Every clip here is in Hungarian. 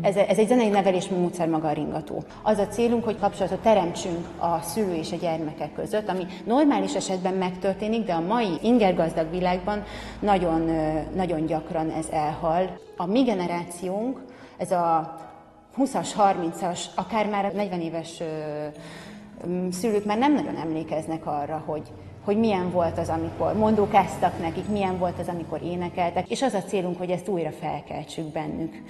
Ez egy zenei nevelés módszer maga a ringató. Az a célunk, hogy kapcsolatot teremtsünk a szülő és a gyermekek között, ami normális esetben megtörténik, de a mai ingergazdag világban nagyon, nagyon gyakran ez elhal. A mi generációnk, ez a 20-as, 30-as, akár már a 40 éves szülők már nem nagyon emlékeznek arra, hogy milyen volt az, amikor mondókáztak nekik, milyen volt az, amikor énekeltek, és az a célunk, hogy ezt újra felkeltsük bennük.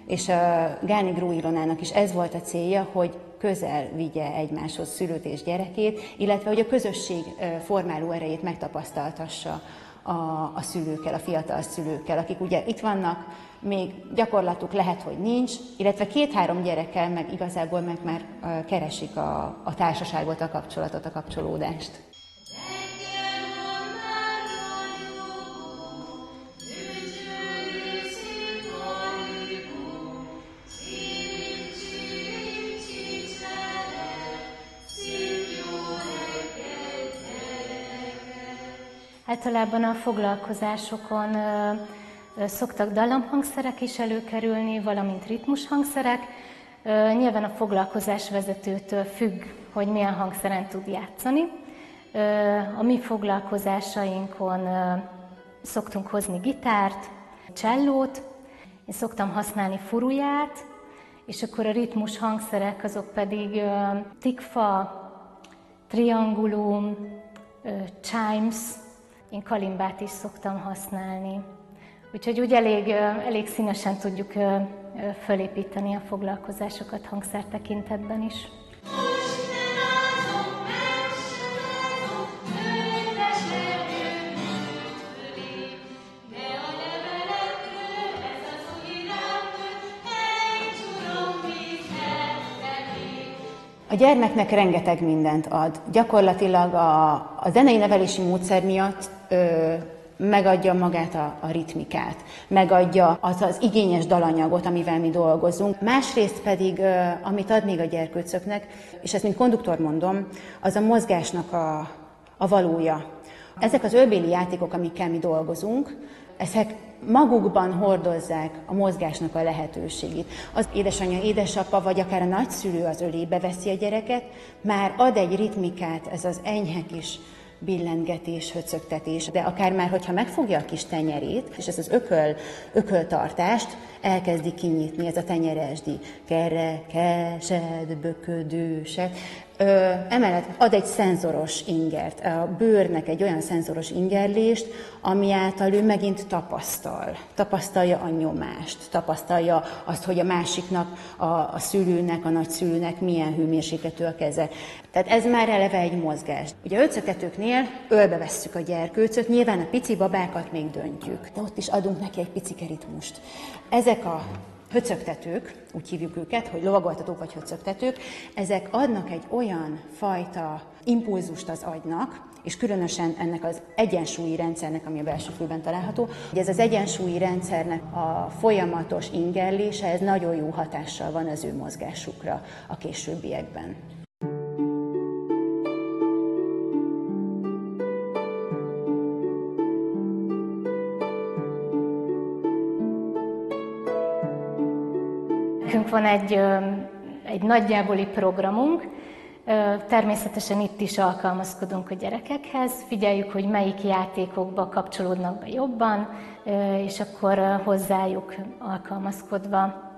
És a Gáni Gró Ilonának is ez volt a célja, hogy közel vigye egymáshoz szülőt és gyerekét, illetve hogy a közösség formáló erejét megtapasztaltassa a szülőkkel, a fiatal szülőkkel, akik ugye itt vannak, még gyakorlatuk lehet, hogy nincs, illetve 2-3 gyerekkel meg igazából meg már keresik a társaságot, a kapcsolatot, a kapcsolódást. Általában a foglalkozásokon szoktak dallamhangszerek is előkerülni, valamint ritmushangszerek. Nyilván a foglalkozásvezetőtől függ, hogy milyen hangszeren tud játszani. A mi foglalkozásainkon szoktunk hozni gitárt, csellót, én szoktam használni furuját, és akkor a ritmushangszerek azok pedig tikfa, triangulum, chimes, én kalimbát is szoktam használni. Úgyhogy úgy elég színesen tudjuk fölépíteni a foglalkozásokat hangszer tekintetben is. A gyermeknek rengeteg mindent ad. Gyakorlatilag a zenei nevelési módszer miatt megadja magát a ritmikát, megadja az igényes dalanyagot, amivel mi dolgozunk. Másrészt pedig, amit ad még a gyerkőcöknek, és ezt mint konduktor mondom, az a mozgásnak a valója. Ezek az ölbéli játékok, amikkel mi dolgozunk, ezek magukban hordozzák a mozgásnak a lehetőségét. Az édesanyja, édesapa, vagy akár a nagyszülő az ölébe veszi a gyereket, már ad egy ritmikát, ez az enyhe kis billengetés, höcögtetés, de akár már, hogyha megfogja a kis tenyerét, és ez az ököltartást elkezdi kinyitni, ez a tenyeresdi, kerekesed, böködősed. Emellett ad egy szenzoros ingert, a bőrnek egy olyan szenzoros ingerlést, ami által ő megint tapasztalja a nyomást, tapasztalja azt, hogy a másiknak, a szülőnek, a nagyszülőnek milyen hőmérsékletű a keze. Tehát ez már eleve egy mozgás. Ugye a höcögtetőknél ölbe vesszük a gyerkőcöt, nyilván a pici babákat még döntjük, de ott is adunk neki egy pici ritmust. Ezek a höcögtetők, úgy hívjuk őket, hogy lovagoltatók vagy höcögtetők, ezek adnak egy olyan fajta impulzust az agynak, és különösen ennek az egyensúlyi rendszernek, ami a belső fülben található, hogy ez az egyensúlyi rendszernek a folyamatos ingerlése, ez nagyon jó hatással van az ő mozgásukra a későbbiekben. Nekünk van egy nagyjáboli programunk, természetesen itt is alkalmazkodunk a gyerekekhez, figyeljük, hogy melyik játékokba kapcsolódnak be jobban, és akkor hozzájuk alkalmazkodva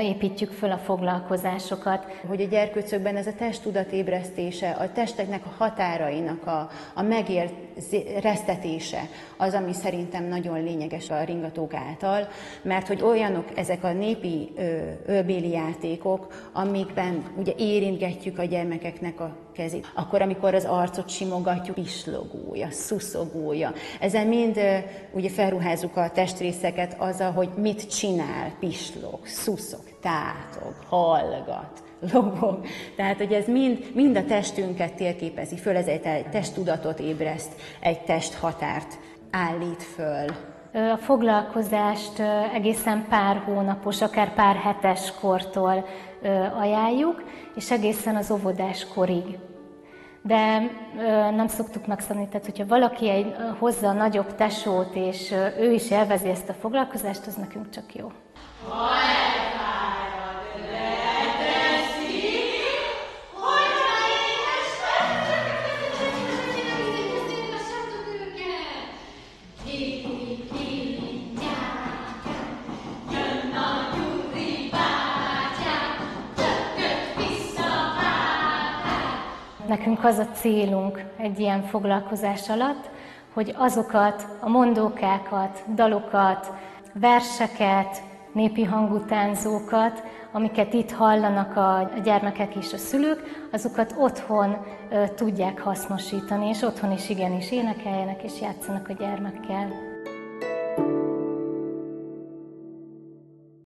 építjük föl a foglalkozásokat. Hogy a gyerkőcökben ez a testtudat ébresztése, a testeknek a határainak a megéreztetése az, ami szerintem nagyon lényeges a ringatók által, mert hogy olyanok ezek a népi ölbéli játékok, amikben ugye érintgetjük a gyermekeknek a kezét. Akkor, amikor az arcot simogatjuk, pislogója, szuszogója. Ezzel mind ugye felruházzuk a testrészeket azzal, hogy mit csinál, pislog, szuszog, tátog, hallgat, lobog. Tehát, hogy ez mind a testünket térképezi föl, ez egy testtudatot ébreszt, egy testhatárt állít föl. A foglalkozást egészen pár hónapos, akár pár hetes kortól ajánljuk, és egészen az óvodás korig. De nem szoktuk megszabni, tehát hogyha valaki hozza a nagyobb tesót, és ő is élvezi ezt a foglalkozást, az nekünk csak jó. nekünk az a célunk egy ilyen foglalkozás alatt, hogy azokat a mondókákat, dalokat, verseket, népi hangutánzókat, amiket itt hallanak a gyermekek és a szülők, azokat otthon tudják hasznosítani, és otthon is igenis énekeljenek és játszanak a gyermekkel.